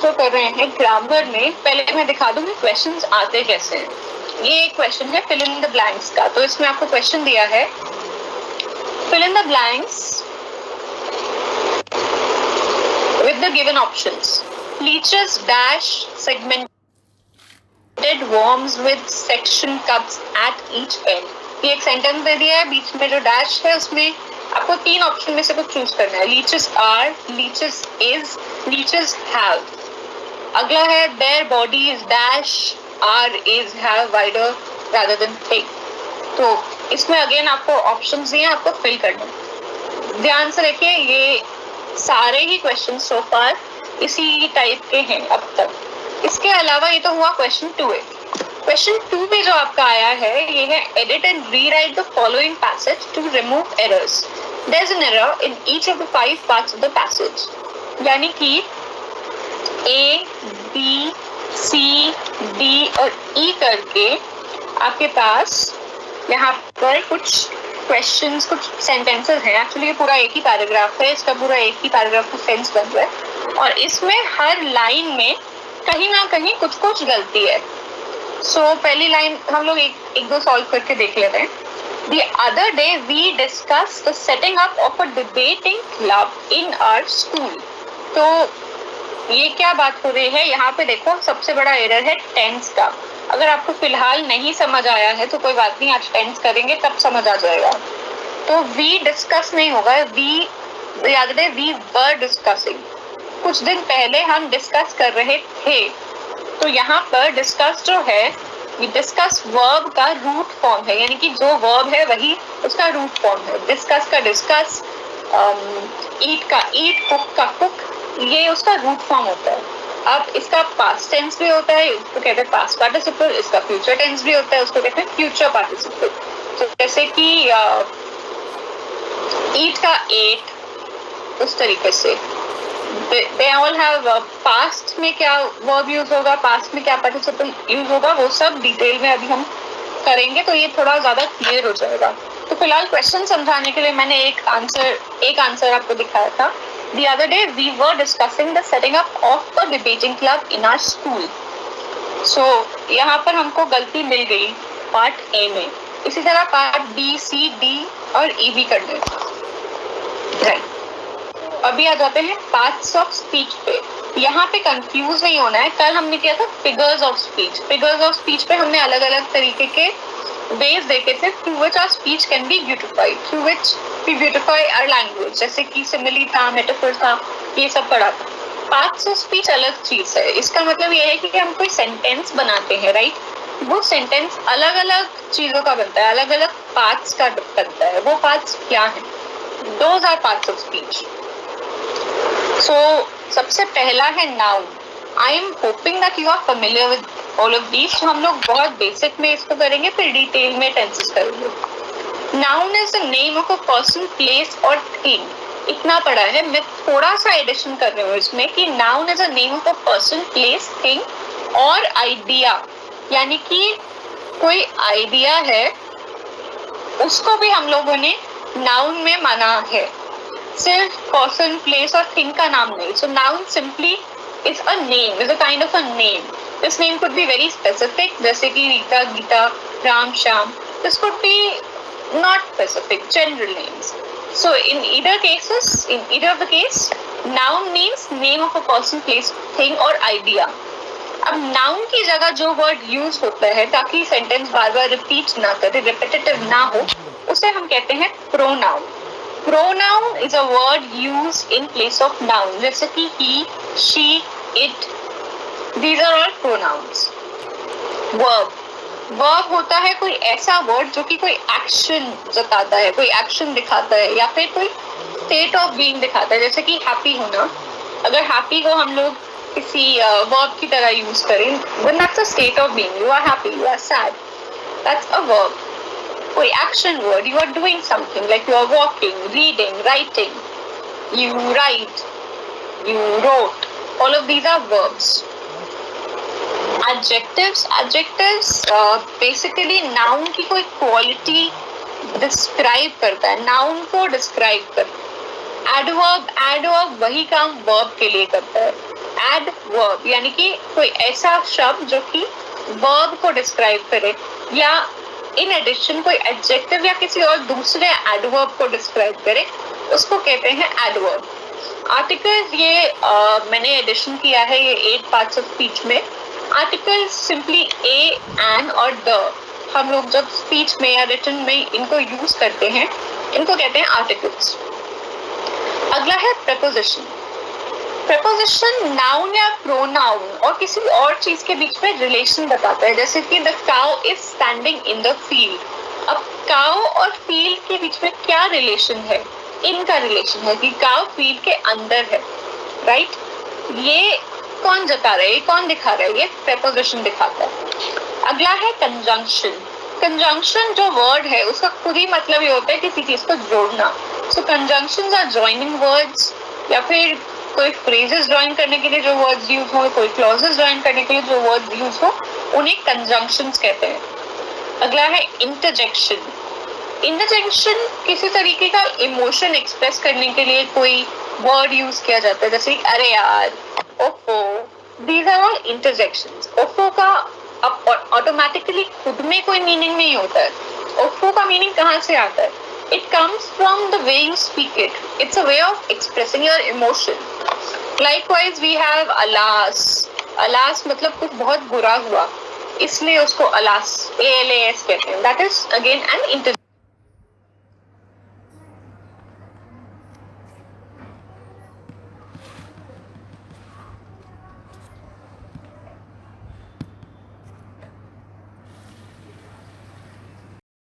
इसको कर रहे हैं ग्रामर में, पहले मैं दिखा दूंगी क्वेश्चंस आते कैसे हैं। ये एक क्वेश्चन है फिल इन द ब्लैंक्स का। तो इसमें आपको क्वेश्चन दिया है fill in the blanks with the given options. Leeches dash segmented worms with section cups at each end. ये एक सेंटेंस दे दिया है, बीच में जो डैश है उसमें आपको 3 ऑप्शन में से कुछ चूज करना है। Leeches are, leeches is, leeches have. अगला है their bodies dash are, is, have wider rather than thick. तो इसमें अगेन आपको ऑप्शंस दिए हैं, आपको फिल करना है। ध्यान से देखिए, ये सारे ही क्वेश्चन सो फार इसी टाइप के हैं अब तक। इसके अलावा ये तो हुआ क्वेश्चन 2 है। क्वेश्चन 2 में जो आपका आया है ये है edit and rewrite the following passage to remove errors. There is an error in each of the 5 parts of the passage. यानी कि ए, बी, सी, डी और ई करके आपके पास यहाँ पर कुछ क्वेश्चंस, कुछ सेंटेंसेस हैं। एक्चुअली ये पूरा एक ही पैराग्राफ है, इसका पूरा एक ही पैराग्राफ का सेंस बन रहा है और इसमें हर लाइन में कहीं ना कहीं कुछ कुछ गलती है। सो पहली लाइन हम लोग एक दो सॉल्व करके देख लेते हैं। The other day we discussed the setting up of a debating club in our school. तो ये क्या बात हो रही है यहाँ पे देखो, सबसे बड़ा एरर है टेंस का। अगर आपको फिलहाल नहीं समझ आया है तो कोई बात नहीं, आज टेंस करेंगे तब समझ आ जाएगा। तो वी डिस्कस नहीं होगा, वी याद है वी वर डिस्कसिंग। कुछ दिन पहले हम डिस्कस कर रहे थे। तो यहाँ पर डिस्कस जो है ये डिस्कस वर्ब का रूट फॉर्म है, यानी कि जो वर्ब है वही उसका रूट फॉर्म है। डिस्कस का डिस्कस, ईट का ईट, कुक का कुक, ये उसका रूट फॉर्म होता है। अब इसका पास्ट टेंस भी होता है, उसको कहते हैं पास्ट पार्टिसिपल। इसका फ्यूचर टेंस भी होता है, उसको कहते हैं फ्यूचर पार्टिसिपल। तो जैसे कि ईट का एट, उस तरीके से they all have पास्ट में क्या वर्ब यूज होगा, पास्ट में क्या पार्टिसिपल यूज होगा, वो सब डिटेल में अभी हम करेंगे तो ये थोड़ा ज्यादा क्लियर हो जाएगा। तो फिलहाल क्वेश्चन समझाने के लिए मैंने एक आंसर आपको दिखाया था। The other day we were discussing the setting up of a debating club in our school. So यहाँ पर हमको गलती मिल गई पार्ट ए में। इसी तरह पार्ट बी, सी, डी और ई भी करने। अभी आ जाते हैं पार्ट्स ऑफ स्पीच पे। यहाँ पे कंफ्यूज नहीं होना है। कल हमने किया था figures of speech. Figures of speech पे हमने अलग अलग तरीके के ways देखे थे through which our speech can be beautified, through which we beautify our language, जैसे कि simile था, metaphor था, ये सब पढ़ा था। Parts of speech अलग चीज है। इसका मतलब ये है कि हम कोई सेंटेंस बनाते हैं, राइट? वो सेंटेंस अलग अलग चीजों का बनता है, अलग अलग पार्ट्स का बनता है। वो पार्ट्स क्या है? Those are parts of speech. So सबसे पहला है noun. I am hoping that you are familiar with all of these. तो हम लोग बहुत बेसिक में इसको करेंगे, फिर डिटेल में टेंसेस करेंगे। Noun is the name of a person, place or thing. इतना पढ़ा है। मैं थोड़ा सा एडिशन कर रही हूँ इसमें कि noun is a name of a person, place, thing और idea, यानी कि कोई आइडिया है उसको भी हम लोगों ने noun में माना है, सिर्फ पर्सन, प्लेस और थिंग का नाम नहीं। So noun simply is a name, is a kind of a name. This name could be very specific, जैसे कि Rita, Gita, Ram, Shyam. This could be not specific, general names. So in either of the case, noun means name of a person, place, thing और idea. अब noun की जगह जो word use होता है ताकि sentence बार बार repeat ना करे, repetitive ना हो, उसे हम कहते हैं pronoun. Pronoun is a word used in place of noun, जैसे कि he, she, it. These are all pronouns. Verb होता है कोई ऐसा word जो कि कोई action जताता है, कोई action दिखाता है या फिर कोई state of being दिखाता है, जैसे कि happy होना। अगर happy को हम लोग किसी verb की तरह use करें, then that's a state of being. You are happy, you are sad. That's a verb. कोई action word, you are doing something, like you are walking, reading, writing. You write, you wrote. All of these are verbs. Adjectives basically noun की कोई quality describe करता है, noun को describe करता है। Adverb वही काम verb के लिए करता है। एडवर्ब यानी कि कोई ऐसा शब्द जो कि वर्ब को डिस्क्राइब करे, या इन एडिशन कोई एडजेक्टिव या किसी और दूसरे एडवर्ब को डिस्क्राइब करे, उसको कहते हैं एडवर्ब। आर्टिकल ये मैंने एडिशन किया है ये 8 पार्ट्स ऑफ स्पीच में। आर्टिकल सिंपली ए, एन और द, हम लोग जब स्पीच में या रिटन में इनको यूज करते हैं, इनको कहते हैं आर्टिकल्स। अगला है प्रपोजिशन। प्रपोजिशन नाउन या प्रोनाउन और किसी और चीज के बीच में रिलेशन बताता है, जैसे कि the cow is standing in the field. अब काउ और फील्ड के बीच में क्या रिलेशन है? इनका रिलेशन है कि काउ फील्ड के अंदर है, राइट? ये कौन जता रहा है, ये कौन दिखा रहा है? ये प्रपोजिशन दिखाता है। अगला है कंजंक्शन। कंजंक्शन जो वर्ड है उसका खुद ही मतलब ये होता है किसी चीज को जोड़ना। सो कंजंक्शंस आर जॉइनिंग वर्ड्स, या फिर कोई फ्रेजेस ज्वाइन करने के लिए जो वर्ड्स यूज हो, कोई क्लॉजेस ज्वाइन करने के लिए जो वर्ड्स यूज हो, उन्हें कंजंक्शंस कहते हैं। अगला है इंटरजेक्शन। इंटरजेक्शन किसी तरीके का इमोशन एक्सप्रेस करने के लिए कोई वर्ड यूज किया जाता है, जैसे अरे यार, ओफो। These are all interjections. ओफो का अब ऑटोमेटिकली खुद में कोई मीनिंग नहीं होता है। ओफो का मीनिंग कहाँ से आता है? It comes from the way you speak it. It's a way of expressing your emotion. Likewise, we have alas. Alas मतलब कुछ बहुत बुरा हुआ, इसलिए उसको alas, ALAS कहते हैं. That is again an interjection.